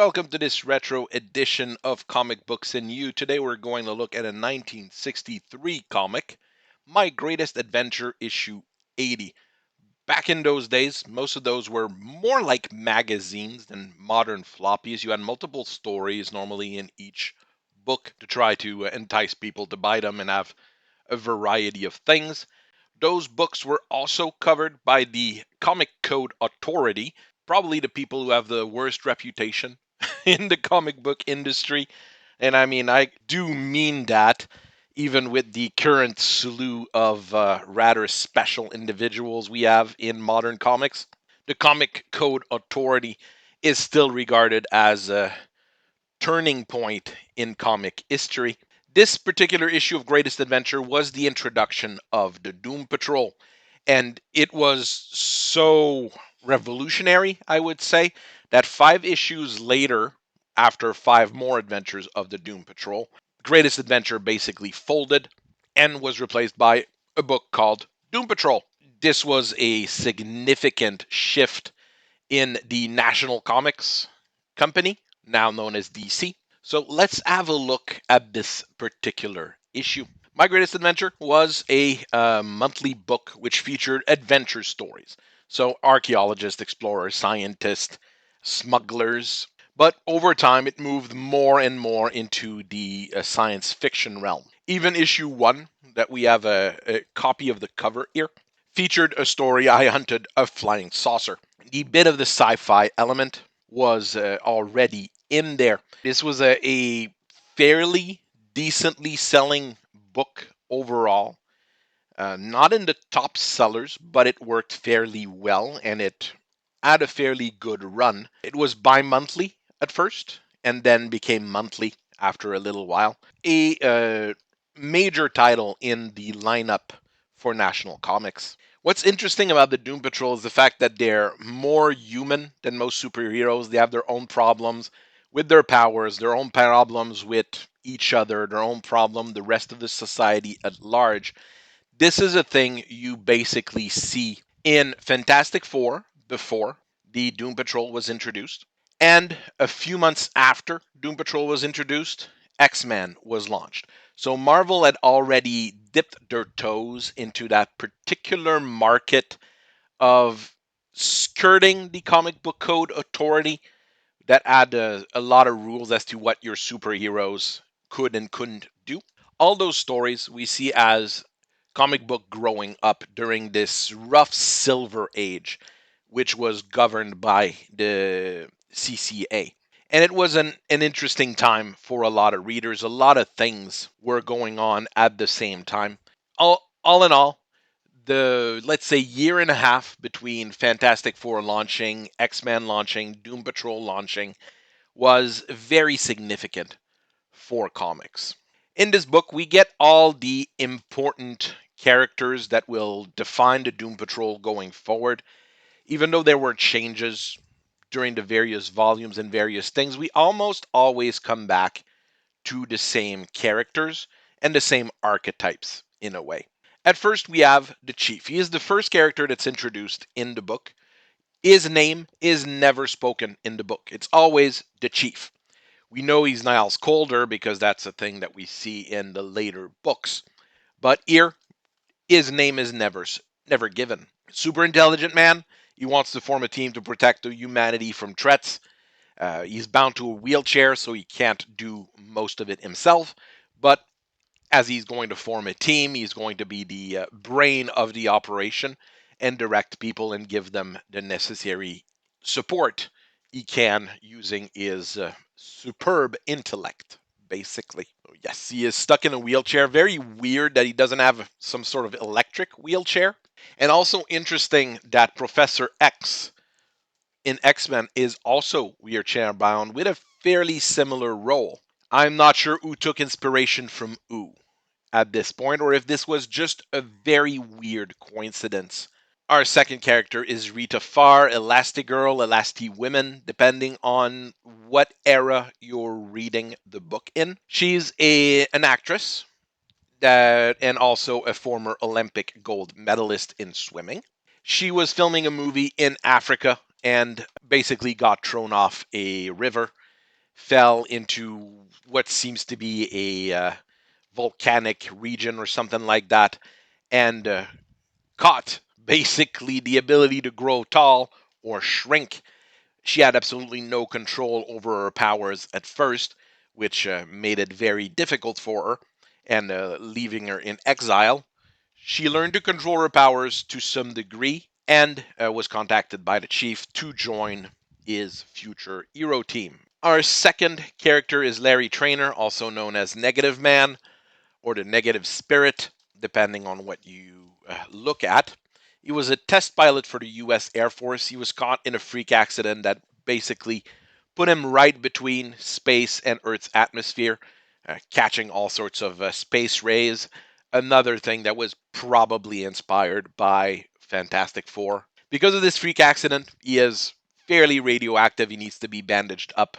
Welcome to this retro edition of Comic Books in You. Today we're going to look at a 1963 comic, My Greatest Adventure issue 80. Back in those days, most of those were more like magazines than modern floppies. You had multiple stories normally in each book to try to entice people to buy them and have a variety of things. Those books were also covered by the Comic Code Authority, probably the people who have the worst reputation in the comic book industry. And I mean, I do mean that, even with the current slew of rather special individuals we have in modern comics. The Comic Code Authority is still regarded as a turning point in comic history. This particular issue of Greatest Adventure was the introduction of the Doom Patrol, and it was so revolutionary, I would say, that 5 issues later, after 5 more adventures of the Doom Patrol, Greatest Adventure basically folded and was replaced by a book called Doom Patrol. This was a significant shift in the National Comics Company, now known as DC. So let's have a look at this particular issue. My Greatest Adventure was a monthly book which featured adventure stories. So archaeologists, explorers, scientists, smugglers. But over time, it moved more and more into the science fiction realm. Even issue 1, that we have a copy of the cover here, featured a story I hunted a flying saucer. The bit of the sci-fi element was already in there. This was a fairly decently selling book overall. Not in the top sellers, but it worked fairly well and it had a fairly good run. It was bi-monthly at first and then became monthly after a little while. A major title in the lineup for National Comics. What's interesting about the Doom Patrol is the fact that they're more human than most superheroes. They have their own problems with their powers, their own problems with each other, their own problem, the rest of the society at large. This is a thing you basically see in Fantastic Four before the Doom Patrol was introduced. And a few months after Doom Patrol was introduced, X-Men was launched. So Marvel had already dipped their toes into that particular market of skirting the comic book code authority that had a lot of rules as to what your superheroes could and couldn't do. All those stories we see as comic book growing up during this rough silver age, which was governed by the CCA. And it was an interesting time for a lot of readers. A lot of things were going on at the same time. All in all, the, let's say, year and a half between Fantastic Four launching, X-Men launching, Doom Patrol launching was very significant for comics. In this book, we get all the important characters that will define the Doom Patrol going forward. Even though there were changes during the various volumes and various things, we almost always come back to the same characters and the same archetypes in a way. At first, we have the Chief. He is the first character that's introduced in the book. His name is never spoken in the book. It's always the Chief. We know he's Niles Calder because that's a thing that we see in the later books. But here, his name is never given. Super intelligent man. He wants to form a team to protect the humanity from threats. He's bound to a wheelchair, so he can't do most of it himself. But as he's going to form a team, he's going to be the brain of the operation and direct people and give them the necessary support he can using his superb intellect, basically. Yes, he is stuck in a wheelchair. Very weird that he doesn't have some sort of electric wheelchair. And also interesting that Professor X in X-Men is also wheelchair bound with a fairly similar role. I'm not sure who took inspiration from who at this point, or if this was just a very weird coincidence. Our second character is Rita Farr, Elasti-Girl, Elasti-Woman, depending on what era you're reading the book in. She's an actress and also a former Olympic gold medalist in swimming. She was filming a movie in Africa and basically got thrown off a river fell into what seems to be a volcanic region or something like that, and caught basically the ability to grow tall or shrink. She had absolutely no control over her powers at first, which made it very difficult for her, and leaving her in exile. She learned to control her powers to some degree and was contacted by the chief to join his future hero team. Our second character is Larry Trainor, also known as Negative Man or the Negative Spirit, depending on what you look at. He was a test pilot for the US Air Force. He was caught in a freak accident that basically put him right between space and Earth's atmosphere, catching all sorts of space rays. Another thing that was probably inspired by Fantastic Four. Because of this freak accident, he is fairly radioactive. He needs to be bandaged up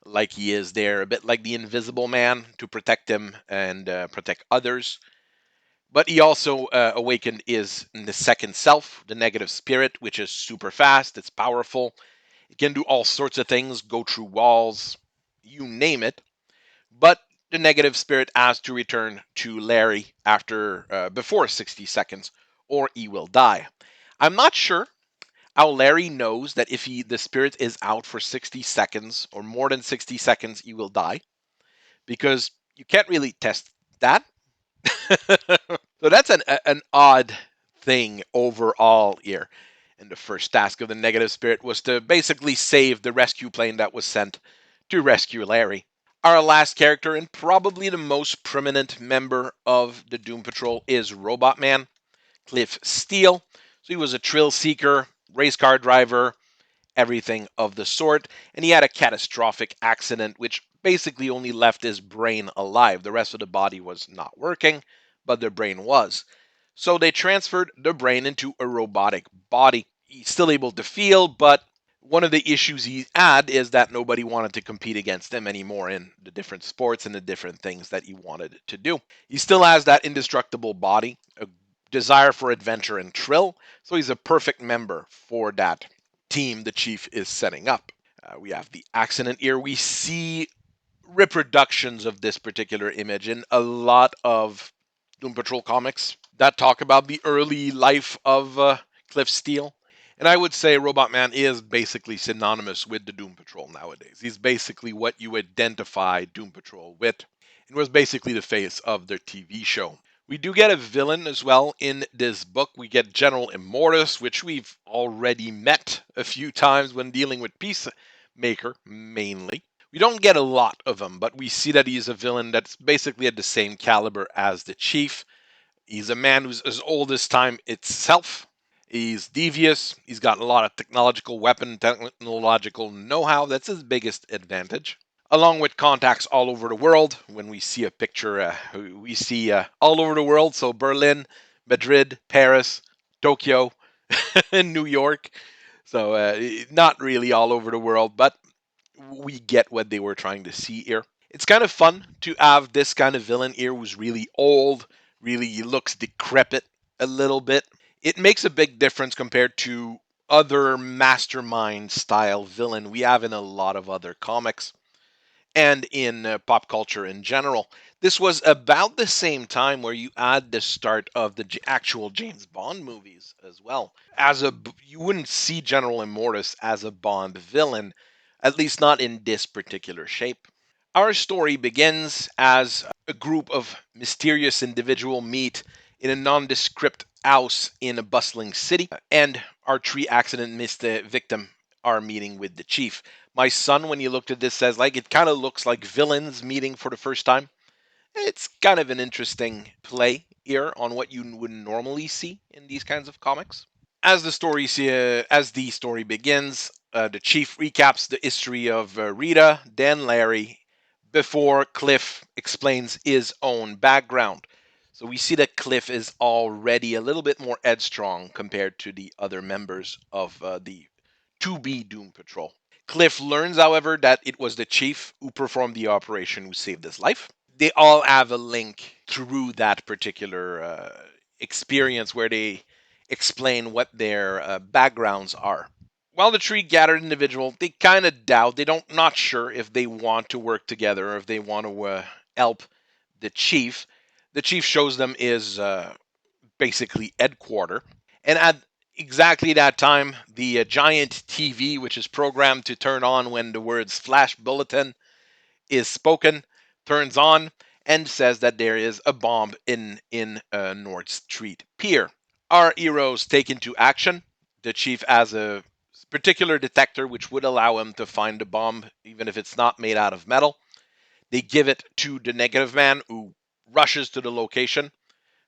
like he is there, a bit like the Invisible Man to protect him and protect others. But he also awakened his the second self, the negative spirit, which is super fast. It's powerful. It can do all sorts of things, go through walls, you name it. But the negative spirit has to return to Larry after before 60 seconds, or he will die. I'm not sure how Larry knows that if the spirit is out for 60 seconds or more than 60 seconds, he will die, because you can't really test that. So that's an odd thing overall here. And the first task of the negative spirit was to basically save the rescue plane that was sent to rescue Larry. Our last character, and probably the most prominent member of the Doom Patrol, is Robotman, Cliff Steele. So he was a thrill seeker, race car driver, everything of the sort, and he had a catastrophic accident which basically only left his brain alive. The rest of the body was not working, but the brain was. So they transferred the brain into a robotic body. He's still able to feel, but one of the issues he had is that nobody wanted to compete against him anymore in the different sports and the different things that he wanted to do. He still has that indestructible body, a desire for adventure and thrill, so he's a perfect member for that team the chief is setting up. We have the accident here. We see reproductions of this particular image in a lot of Doom Patrol comics that talk about the early life of Cliff Steele. And I would say Robotman is basically synonymous with the Doom Patrol nowadays. He's basically what you identify Doom Patrol with. It was basically the face of their TV show. We do get a villain as well in this book. We get General Immortus, which we've already met a few times when dealing with Peacemaker, mainly. We don't get a lot of him, but we see that he's a villain that's basically at the same caliber as the Chief. He's a man who's as old as time itself. He's devious. He's got a lot of technological weapon, technological know-how. That's his biggest advantage. Along with contacts all over the world. When we see a picture, we see all over the world. So Berlin, Madrid, Paris, Tokyo, and New York. So not really all over the world, but we get what they were trying to see here. It's kind of fun to have this kind of villain here who's really old, really looks decrepit a little bit. It makes a big difference compared to other mastermind style villain we have in a lot of other comics and in pop culture in general. This was about the same time where you add the start of the actual James Bond movies as well. You wouldn't see General Immortus as a Bond villain, at least not in this particular shape. Our story begins as a group of mysterious individuals meet in a nondescript house in a bustling city, and our three accident missed victim are meeting with the chief. My son, when you looked at this, says like it kind of looks like villains meeting for the first time. It's kind of an interesting play here on what you would normally see in these kinds of comics. As the story begins, the chief recaps the history of Rita, then Larry, before Cliff explains his own background. So we see that Cliff is already a little bit more headstrong compared to the other members of the 2B Doom Patrol. Cliff learns, however, that it was the chief who performed the operation who saved his life. They all have a link through that particular experience where they explain what their backgrounds are. while the three gathered individual, they kind of doubt. They don't not sure if they want to work together or if they want to help the chief. The chief shows them is basically headquarter, and at exactly that time, the giant TV, which is programmed to turn on when the words "flash bulletin" is spoken, turns on and says that there is a bomb in North Street Pier. Our heroes take into action. The chief has a particular detector which would allow him to find the bomb even if it's not made out of metal. They give it to the negative man who rushes to the location,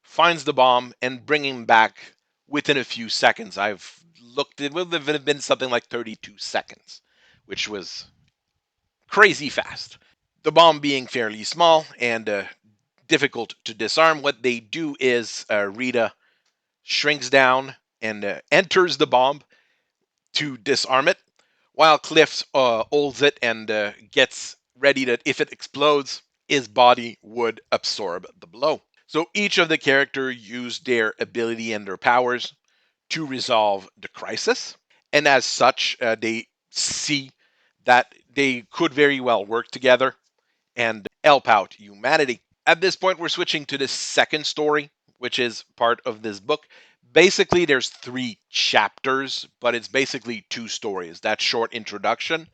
finds the bomb, and bring him back within a few seconds. I've looked, it would have been something like 32 seconds, which was crazy fast. The bomb being fairly small and difficult to disarm, what they do is Rita shrinks down and enters the bomb to disarm it, while Cliff holds it and gets ready that if it explodes, his body would absorb the blow. So each of the characters use their ability and their powers to resolve the crisis, and as such, they see that they could very well work together and help out humanity. At this point, we're switching to the second story, which is part of this book. Basically, there's 3 chapters, but it's basically 2 stories. That short introduction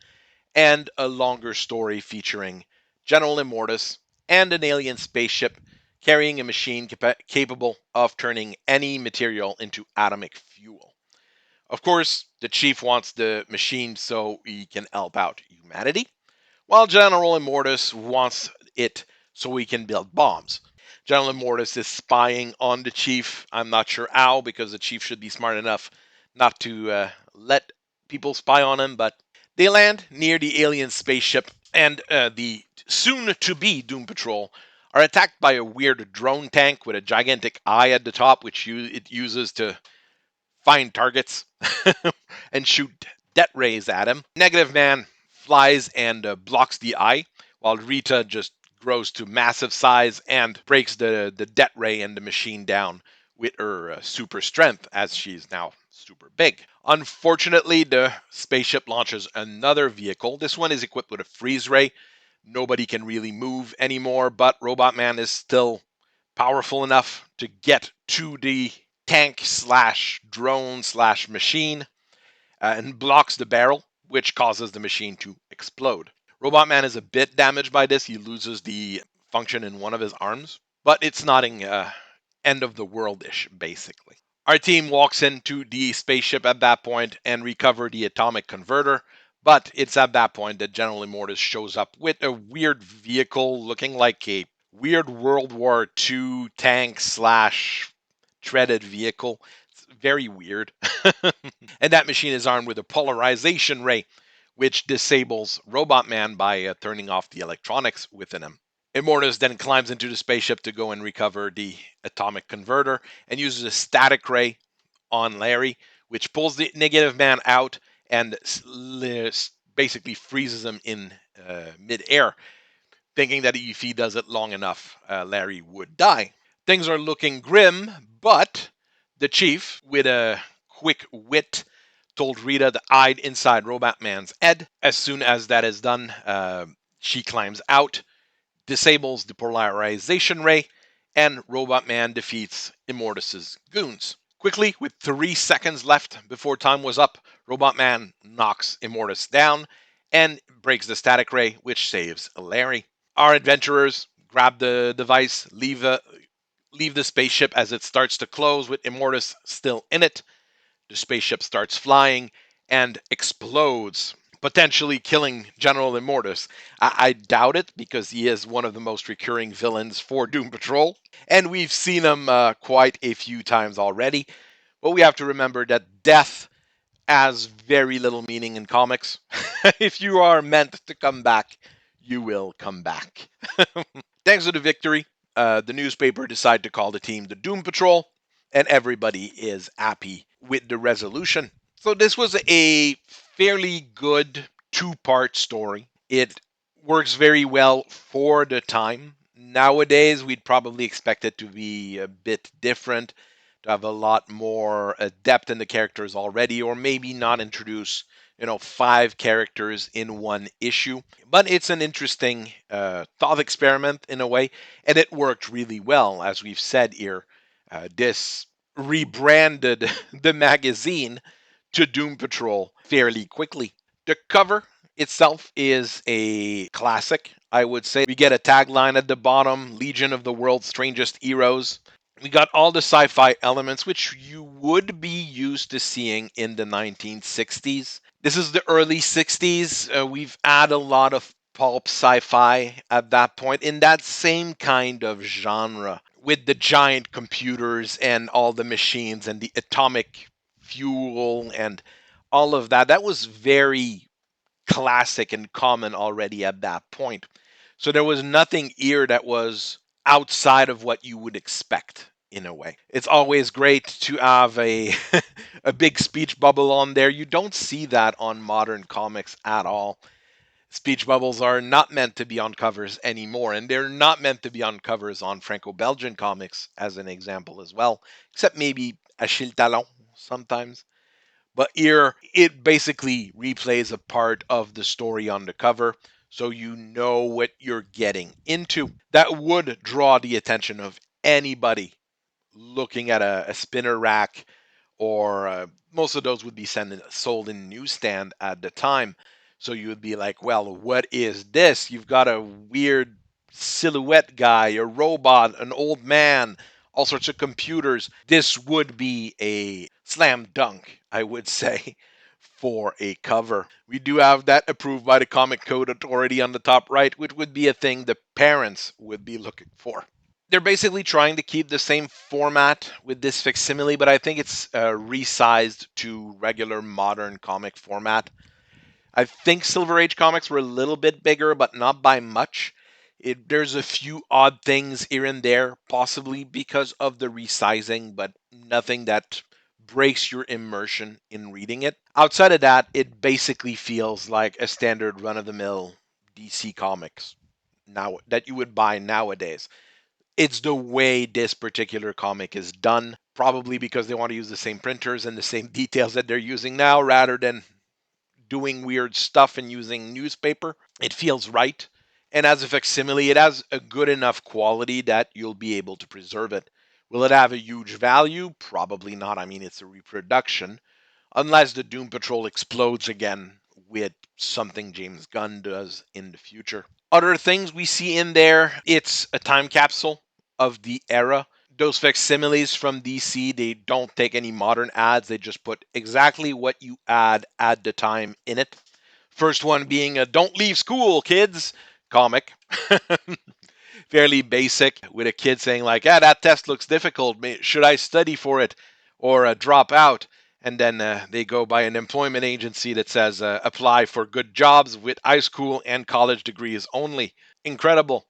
and a longer story featuring General Immortus and an alien spaceship carrying a machine capable of turning any material into atomic fuel. Of course, the chief wants the machine so he can help out humanity, while General Immortus wants it so he can build bombs. General Immortus is spying on the chief. I'm not sure how, because the chief should be smart enough not to let people spy on him, but they land near the alien spaceship, and the soon-to-be Doom Patrol are attacked by a weird drone tank with a gigantic eye at the top, which it uses to find targets and shoot death rays at him. Negative Man flies and blocks the eye, while Rita just grows to massive size and breaks the death ray and the machine down with her super strength, as she's now super big. Unfortunately, the spaceship launches another vehicle. This one is equipped with a freeze ray. Nobody can really move anymore, but Robotman is still powerful enough to get to the tank slash drone slash machine and blocks the barrel, which causes the machine to explode. Robotman is a bit damaged by this. He loses the function in one of his arms, but it's nothing end of the world-ish, basically. Our team walks into the spaceship at that point and recover the atomic converter, but it's at that point that General Immortus shows up with a weird vehicle looking like a weird World War II tank slash treaded vehicle. It's very weird. And that machine is armed with a polarization ray, which disables Robotman by turning off the electronics within him. Immortus then climbs into the spaceship to go and recover the atomic converter and uses a static ray on Larry, which pulls the negative man out and basically freezes him in midair, thinking that if he does it long enough, Larry would die. Things are looking grim, but the chief, with a quick wit, told Rita to hide inside Robotman's head. As soon as that is done, she climbs out, disables the polarization ray, and Robotman defeats Immortus's goons. Quickly, with 3 seconds left before time was up, Robotman knocks Immortus down and breaks the static ray, which saves Larry. Our adventurers grab the device, leave the spaceship as it starts to close with Immortus still in it. The spaceship starts flying and explodes, potentially killing General Immortus. I doubt it, because he is one of the most recurring villains for Doom Patrol, and we've seen him quite a few times already. But we have to remember that death has very little meaning in comics. If you are meant to come back, you will come back. Thanks to the victory, the newspaper decided to call the team the Doom Patrol, and everybody is happy with the resolution. So this was a fairly good 2-part story. It works very well for the time. Nowadays, we'd probably expect it to be a bit different. to have a lot more depth in the characters already, or maybe not introduce, 5 characters in one issue. But it's an interesting thought experiment in a way, and it worked really well, as we've said here. This rebranded the magazine to Doom Patrol fairly quickly. The cover itself is a classic, I would say. We get a tagline at the bottom, Legion of the World's Strangest Heroes. We got all the sci-fi elements which you would be used to seeing in the 1960s. This is the early 60s. We've had a lot of pulp sci-fi at that point in that same kind of genre with the giant computers and all the machines and the atomic fuel and all of that. That was very classic and common already at that point. So there was nothing here that was outside of what you would expect in a way. It's always great to have a a big speech bubble on there. You don't see that on modern comics at all. Speech bubbles are not meant to be on covers anymore, and they're not meant to be on covers on Franco-Belgian comics, as an example as well, except maybe Achille Talon sometimes. But here, it basically replays a part of the story on the cover, so you know what you're getting into. That would draw the attention of anybody looking at a spinner rack, or most of those would be sold in newsstand at the time. So you would be like, well, what is this? You've got a weird silhouette guy, a robot, an old man, all sorts of computers. This would be a slam dunk, I would say, for a cover. We do have that approved by the Comic Code Authority on the top right, which would be a thing the parents would be looking for. They're basically trying to keep the same format with this facsimile, but I think it's resized to regular modern comic format. I think Silver Age comics were a little bit bigger, but not by much. There's a few odd things here and there, possibly because of the resizing, but nothing that breaks your immersion in reading it. Outside of that, it basically feels like a standard run-of-the-mill DC comics now that you would buy nowadays. It's the way this particular comic is done, probably because they want to use the same printers and the same details that they're using now rather than doing weird stuff and using newspaper. It feels right. And as a facsimile, it has a good enough quality that you'll be able to preserve it. Will it have a huge value? Probably not. I mean, it's a reproduction, unless the Doom Patrol explodes again with something James Gunn does in the future. Other things we see in there, it's a time capsule of the era. Those facsimiles from DC, they don't take any modern ads. They just put exactly what you add at the time in it. First one being a "Don't Leave School, Kids" comic. Fairly basic, with a kid saying like, "Ah, that test looks difficult. Should I study for it or drop out?" And then they go by an employment agency that says, "Apply for good jobs with high school and college degrees only." Incredible.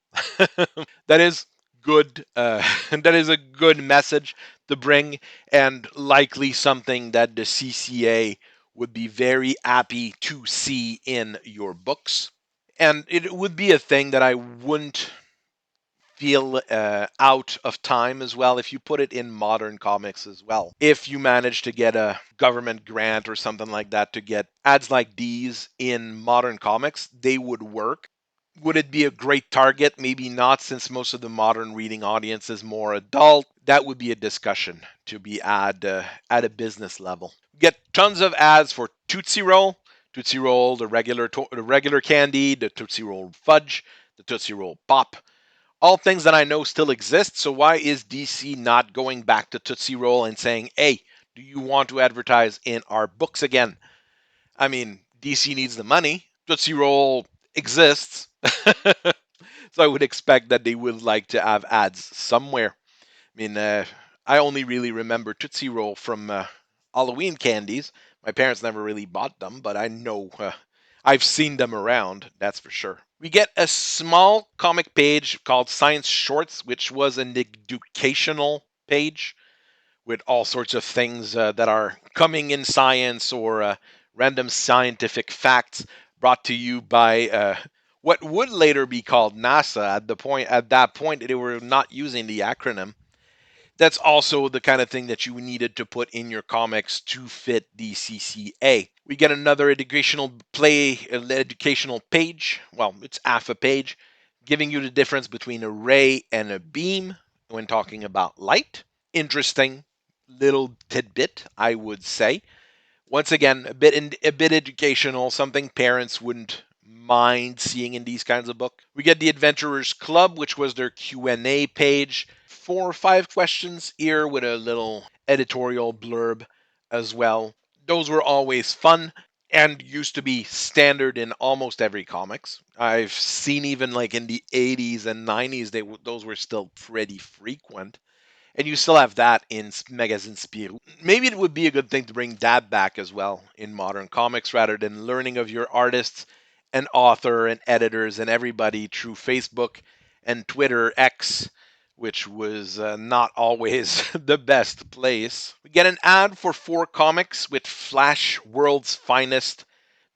That is good. That is a good message to bring, and likely something that the CCA would be very happy to see in your books. And it would be a thing that I wouldn't feel out of time as well if you put it in modern comics as well. If you manage to get a government grant or something like that to get ads like these in modern comics, they would work. Would it be a great target? Maybe not, since most of the modern reading audience is more adult. That would be a discussion to be had at a business level. Get tons of ads for Tootsie Roll, Tootsie Roll, the regular candy, the Tootsie Roll Fudge, the Tootsie Roll Pop. All things that I know still exist. So why is DC not going back to Tootsie Roll and saying, "Hey, do you want to advertise in our books again?" I mean, DC needs the money. Tootsie Roll exists. So I would expect that they would like to have ads somewhere. I mean, I only really remember Tootsie Roll from Halloween candies. My parents never really bought them, but I know I've seen them around, that's for sure. We get a small comic page called Science Shorts, which was an educational page with all sorts of things that are coming in science, or random scientific facts brought to you by what would later be called NASA. At that point, they were not using the acronym. That's also the kind of thing that you needed to put in your comics to fit the CCA. We get another educational page. Well, it's half a page, giving you the difference between a ray and a beam when talking about light. Interesting little tidbit, I would say. Once again, a bit educational, something parents wouldn't mind seeing in these kinds of books. We get the Adventurers Club, which was their Q&A page. 4 or 5 questions here with a little editorial blurb as well. Those were always fun and used to be standard in almost every comics. I've seen even like in the 80s and 90s, those were still pretty frequent. And you still have that in Magazine Spirou. Maybe it would be a good thing to bring that back as well in modern comics rather than learning of your artists and author and editors and everybody through Facebook and Twitter X, which was not always the best place. We get an ad for 4 comics with Flash World's Finest,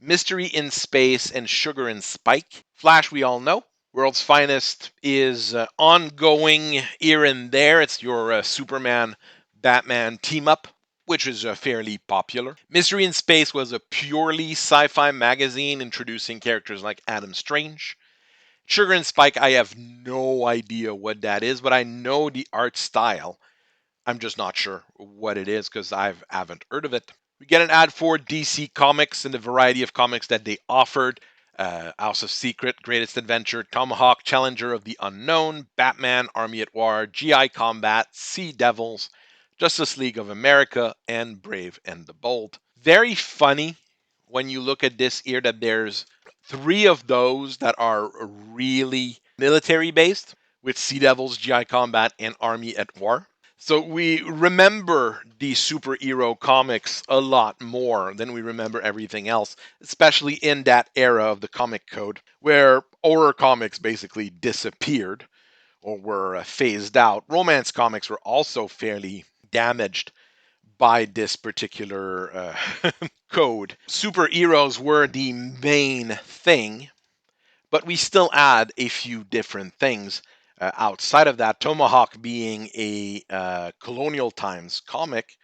Mystery in Space, and Sugar and Spike. Flash, we all know. World's Finest is ongoing here and there. It's your Superman Batman team up, which is fairly popular. Mystery in Space was a purely sci fi magazine introducing characters like Adam Strange. Sugar and Spike, I have no idea what that is, but I know the art style. I'm just not sure what it is because I haven't heard of it. We get an ad for DC Comics and the variety of comics that they offered. House of Secret, Greatest Adventure, Tomahawk, Challenger of the Unknown, Batman, Army at War, GI Combat, Sea Devils, Justice League of America, and Brave and the Bold. Very funny when you look at this here that there's 3 of those that are really military based with Sea Devils, GI Combat, and Army at War. So we remember the superhero comics a lot more than we remember everything else, especially in that era of the comic code where horror comics basically disappeared or were phased out. Romance comics were also fairly damaged by this particular code. Superheroes were the main thing, but we still add a few different things outside of that. Tomahawk being a colonial times comic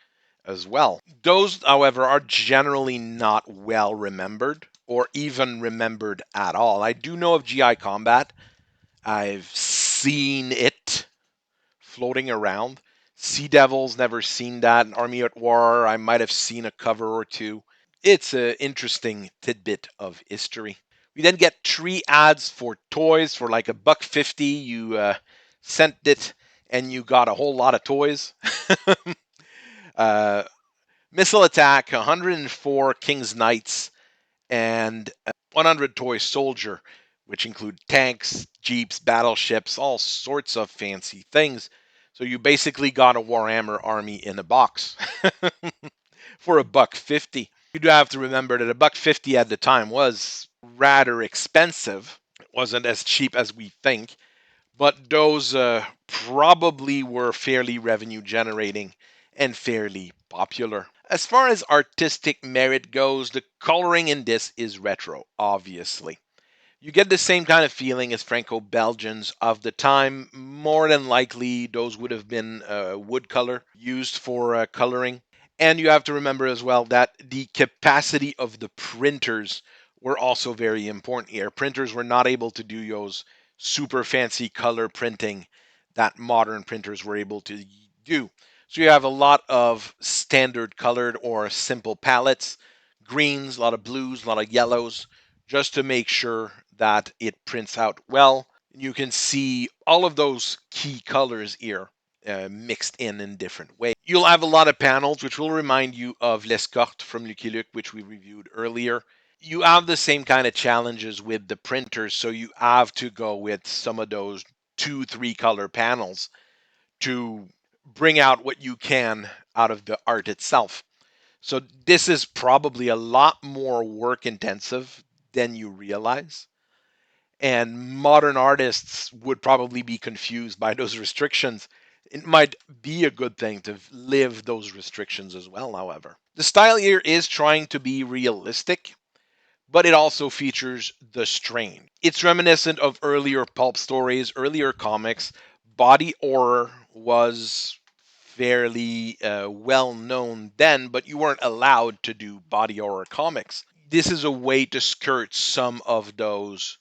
as well. Those, however, are generally not well remembered or even remembered at all. I do know of GI Combat. I've seen it floating around. Sea Devils, never seen that. Army at War, I might have seen a cover or two. It's an interesting tidbit of history. We then get 3 ads for toys for like $1.50. You sent it and you got a whole lot of toys. uh, Missile Attack, 104 King's Knights, and 100 Toy Soldier, which include tanks, jeeps, battleships, all sorts of fancy things. So you basically got a Warhammer army in a box for $1.50. You do have to remember that $1.50 at the time was rather expensive. It wasn't as cheap as we think, but those probably were fairly revenue generating and fairly popular. As far as artistic merit goes, the coloring in this is retro, obviously. You get the same kind of feeling as Franco-Belgians of the time. More than likely, those would have been wood color used for coloring. And you have to remember as well that the capacity of the printers were also very important here. Printers were not able to do those super fancy color printing that modern printers were able to do. So you have a lot of standard colored or simple palettes, greens, a lot of blues, a lot of yellows, just to make sure that it prints out well. You can see all of those key colors here mixed in different ways. You'll have a lot of panels, which will remind you of L'Escorte from Lucky Luke, which we reviewed earlier. You have the same kind of challenges with the printers, so you have to go with some of those 2-3 color panels to bring out what you can out of the art itself. So this is probably a lot more work intensive than you realize. And modern artists would probably be confused by those restrictions. It might be a good thing to live those restrictions as well, however. The style here is trying to be realistic, but it also features the strain. It's reminiscent of earlier pulp stories, earlier comics. Body horror was fairly well known then, but you weren't allowed to do body horror comics. This is a way to skirt some of those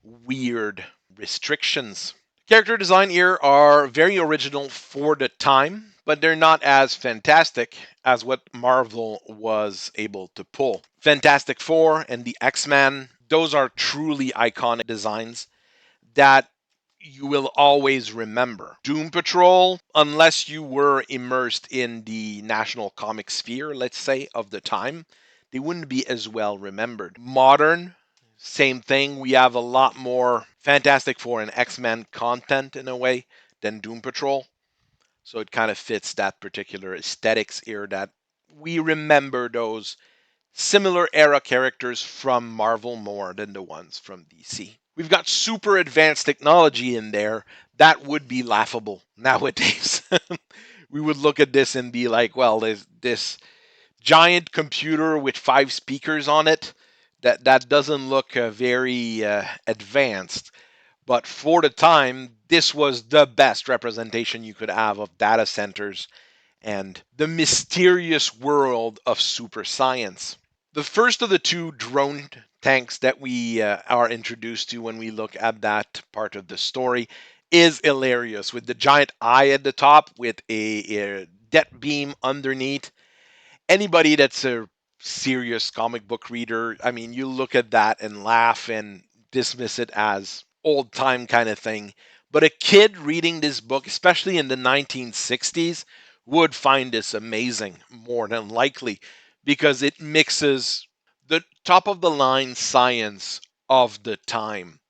weird restrictions. Character design here are very original for the time, but they're not as fantastic as what Marvel was able to pull. Fantastic Four and the X-Men, those are truly iconic designs that you will always remember. Doom Patrol, unless you were immersed in the national comic sphere, let's say, of the time, they wouldn't be as well remembered. Modern, same thing. We have a lot more Fantastic Four and X-Men content in a way than Doom Patrol. So it kind of fits that particular aesthetics here that we remember those similar era characters from Marvel more than the ones from DC. We've got super advanced technology in there that would be laughable nowadays. We would look at this and be like, well, there's this giant computer with 5 speakers on it. That doesn't look very advanced. But for the time, this was the best representation you could have of data centers and the mysterious world of super science. The first of the two drone tanks that we are introduced to when we look at that part of the story is hilarious, with the giant eye at the top with a jet beam underneath. Anybody that's a serious comic book reader, I mean, you look at that and laugh and dismiss it as old time kind of thing. But a kid reading this book, especially in the 1960s, would find this amazing, more than likely, because it mixes the top of the line science of the time,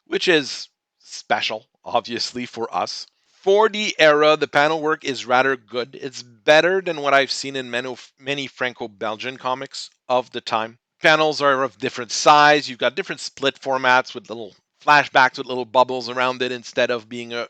which is special, obviously, for us. For the era, the panel work is rather good. It's better than what I've seen in many Franco-Belgian comics of the time. Panels are of different size. You've got different split formats with little flashbacks with little bubbles around it instead of being a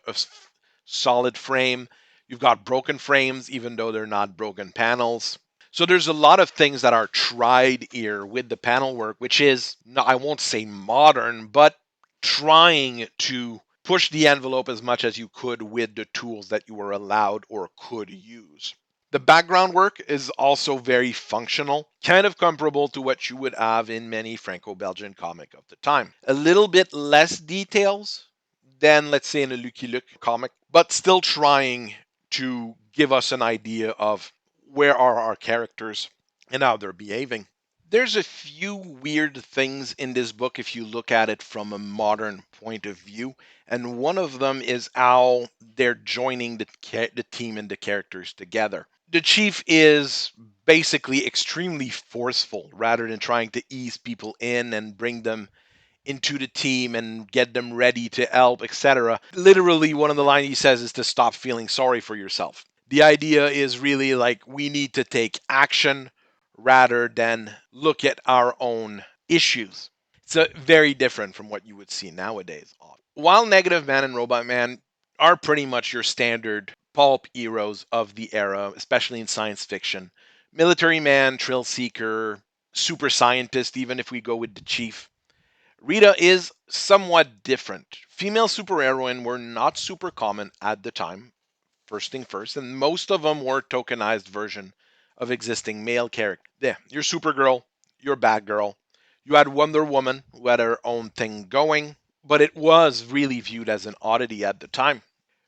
solid frame. You've got broken frames, even though they're not broken panels. So there's a lot of things that are tried here with the panel work, which is, no, I won't say modern, but trying to push the envelope as much as you could with the tools that you were allowed or could use. The background work is also very functional, kind of comparable to what you would have in many Franco-Belgian comic of the time. A little bit less details than, let's say, in a Lucky Luke comic, but still trying to give us an idea of where are our characters and how they're behaving. There's a few weird things in this book if you look at it from a modern point of view, and one of them is how they're joining the team and the characters together. The chief is basically extremely forceful rather than trying to ease people in and bring them into the team and get them ready to help, etc. Literally, one of the lines he says is to stop feeling sorry for yourself. The idea is really like we need to take action rather than look at our own issues. It's very different from what you would see nowadays. While Negative Man and Robotman are pretty much your standard pulp heroes of the era, especially in science fiction, Military Man, Thrill Seeker, Super Scientist, even if we go with the Chief, Rita is somewhat different. Female superheroine were not super common at the time, first thing first, and most of them were tokenized version of existing male characters. Yeah, your Supergirl, your Batgirl. You had Wonder Woman, who had her own thing going, but it was really viewed as an oddity at the time.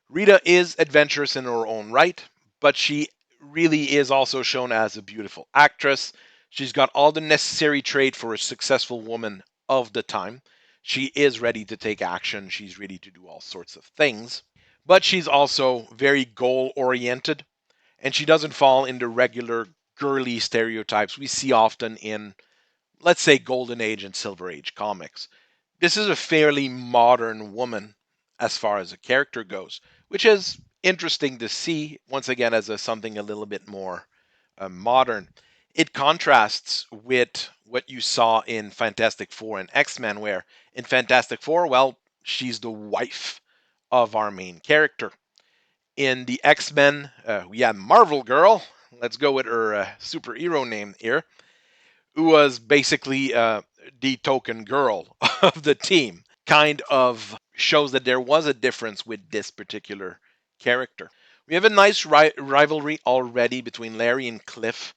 Rita is adventurous in her own right, but she really is also shown as a beautiful actress. She's got all the necessary trait for a successful woman of the time. She is ready to take action. She's ready to do all sorts of things. But she's also very goal oriented, and she doesn't fall into regular girly stereotypes we see often in, let's say, Golden Age and Silver Age comics. This is a fairly modern woman as far as a character goes, which is interesting to see, once again, as something a little bit more modern. It contrasts with what you saw in Fantastic Four and X-Men, where in Fantastic Four, well, she's the wife of our main character. In the X-Men, we have Marvel Girl. Let's go with her superhero name here, who was basically the token girl of the team. Kind of shows that there was a difference with this particular character. We have a nice rivalry already between Larry and Cliff,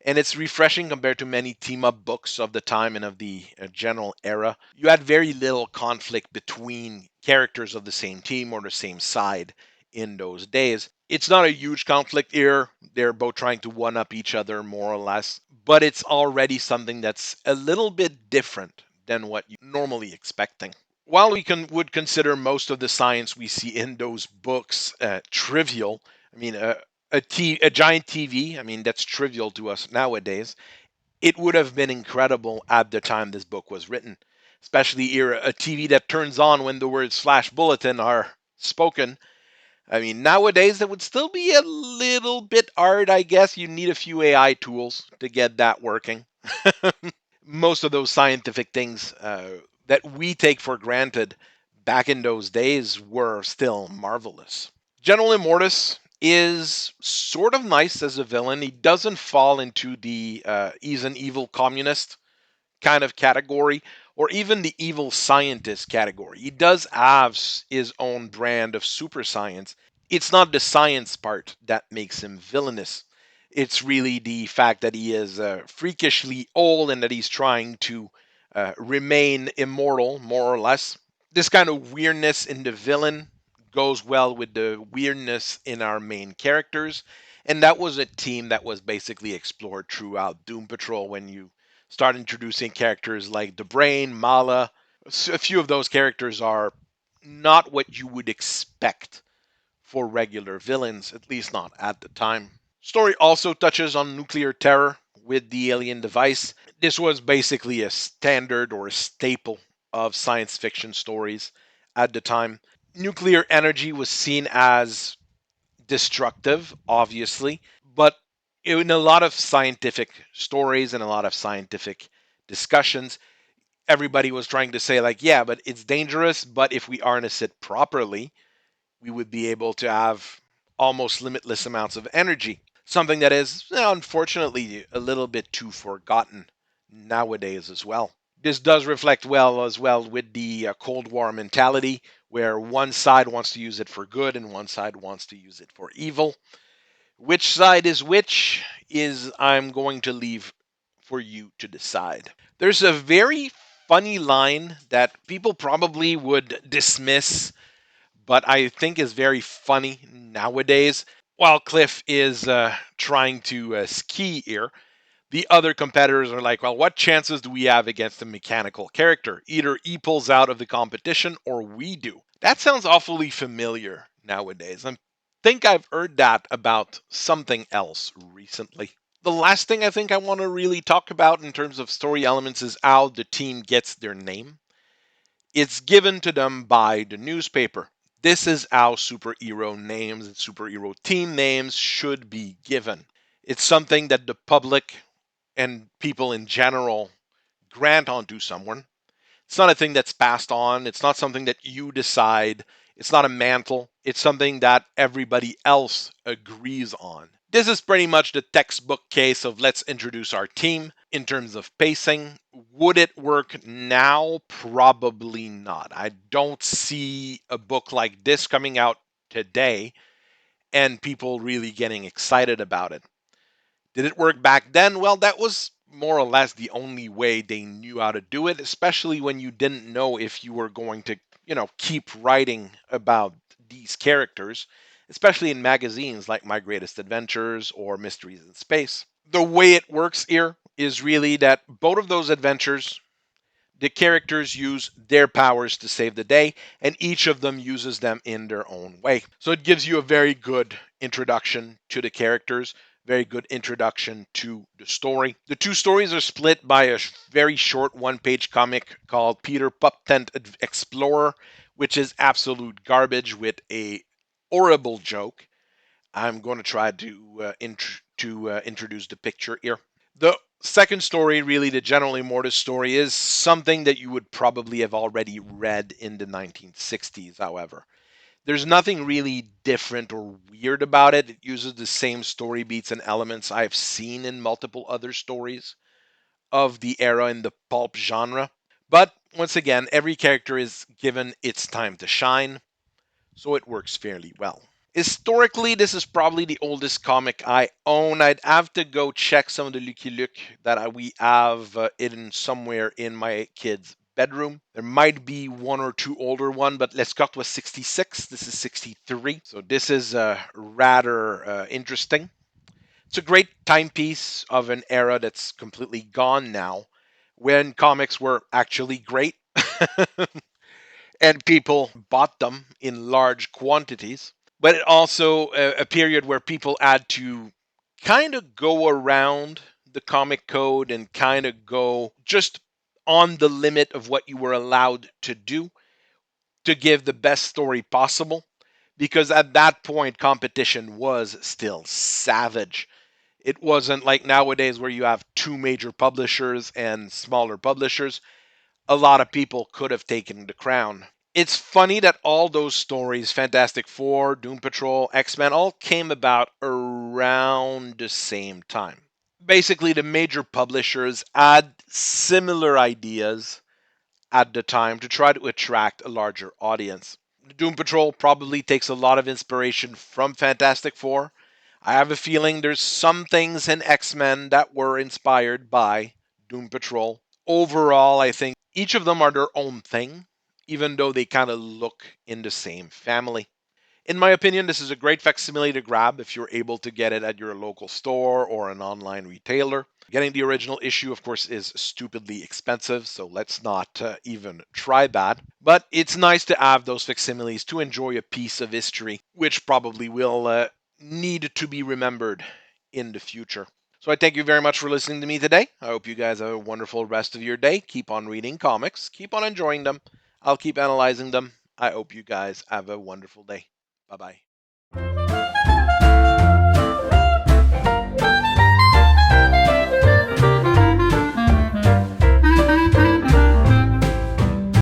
and it's refreshing compared to many team up books of the time and of the general era. You had very little conflict between characters of the same team or the same side in those days. It's not a huge conflict here. They're both trying to one up each other more or less, but it's already something that's a little bit different than what you're normally expecting. While we would consider most of the science we see in those books trivial, I mean, a giant TV, I mean, that's trivial to us nowadays. It would have been incredible at the time this book was written, especially here, a TV that turns on when the words flash bulletin are spoken. I mean, nowadays it would still be a little bit hard, I guess. You need a few AI tools to get that working. Most of those scientific things that we take for granted back in those days were still marvelous. General Immortus is sort of nice as a villain. He doesn't fall into the he's an evil communist kind of category or even the evil scientist category. He does have his own brand of super science. It's not the science part that makes him villainous. It's really the fact that he is freakishly old and that he's trying to remain immortal, more or less. This kind of weirdness in the villain goes well with the weirdness in our main characters. And that was a theme that was basically explored throughout Doom Patrol when you start introducing characters like the Brain, Mala. A few of those characters are not what you would expect for regular villains, at least not at the time. Story also touches on nuclear terror with the alien device. This was basically a standard or a staple of science fiction stories at the time. Nuclear energy was seen as destructive, obviously, but in a lot of scientific stories and a lot of scientific discussions, everybody was trying to say, like, yeah, but it's dangerous, but if we harness it properly, we would be able to have almost limitless amounts of energy. Something that is, unfortunately, a little bit too forgotten nowadays as well. This does reflect well as well with the Cold War mentality, where one side wants to use it for good and one side wants to use it for evil. Which side is which is I'm going to leave for you to decide. There's a very funny line that people probably would dismiss, but I think is very funny nowadays. While Cliff is trying to ski here, the other competitors are like, well, what chances do we have against a mechanical character? Either he pulls out of the competition or we do. That sounds awfully familiar nowadays. I think I've heard that about something else recently. The last thing I think I want to really talk about in terms of story elements is how the team gets their name. It's given to them by the newspaper. This is how superhero names and superhero team names should be given. It's something that the public and people in general grant onto someone. It's not a thing that's passed on. It's not something that you decide. It's not a mantle. It's something that everybody else agrees on. This is pretty much the textbook case of let's introduce our team in terms of pacing. Would it work now? Probably not. I don't see a book like this coming out today and people really getting excited about it. Did it work back then? Well, that was more or less the only way they knew how to do it, especially when you didn't know if you were going to, keep writing about these characters, especially in magazines like My Greatest Adventures or Mysteries in Space. The way it works here is really that both of those adventures, the characters use their powers to save the day, and each of them uses them in their own way. So it gives you a very good introduction to the characters, very good introduction to the story. The two stories are split by a very short one-page comic called Peter Pup Tent Explorer, which is absolute garbage with a horrible joke. I'm going to try to introduce the picture here. The second story, really the General Immortus story, is something that you would probably have already read in the 1960s, however. There's nothing really different or weird about it. It uses the same story beats and elements I've seen in multiple other stories of the era in the pulp genre. But once again, every character is given its time to shine, so it works fairly well. Historically, this is probably the oldest comic I own. I'd have to go check some of the Lucky Luke that we have in somewhere in my kid's bedroom. There might be one or two older one, but Lescott was 66. This is 63. So this is rather interesting. It's a great timepiece of an era that's completely gone now, when comics were actually great and people bought them in large quantities. But it also a period where people had to kind of go around the comic code and kind of go just on the limit of what you were allowed to do to give the best story possible, because at that point competition was still savage. It wasn't like nowadays where you have two major publishers and smaller publishers. A lot of people could have taken the crown. It's funny that all those stories, Fantastic Four, Doom Patrol, X-Men, all came about around the same time. Basically, the major publishers had similar ideas at the time to try to attract a larger audience. Doom Patrol probably takes a lot of inspiration from Fantastic Four. I have a feeling there's some things in X-Men that were inspired by Doom Patrol. Overall, I think each of them are their own thing, even though they kind of look in the same family. In my opinion, this is a great facsimile to grab if you're able to get it at your local store or an online retailer. Getting the original issue, of course, is stupidly expensive, so let's not even try that. But it's nice to have those facsimiles to enjoy a piece of history, which probably will need to be remembered in the future. So I thank you very much for listening to me today. I hope you guys have a wonderful rest of your day. Keep on reading comics, keep on enjoying them. I'll keep analyzing them. I hope you guys have a wonderful day. Bye bye.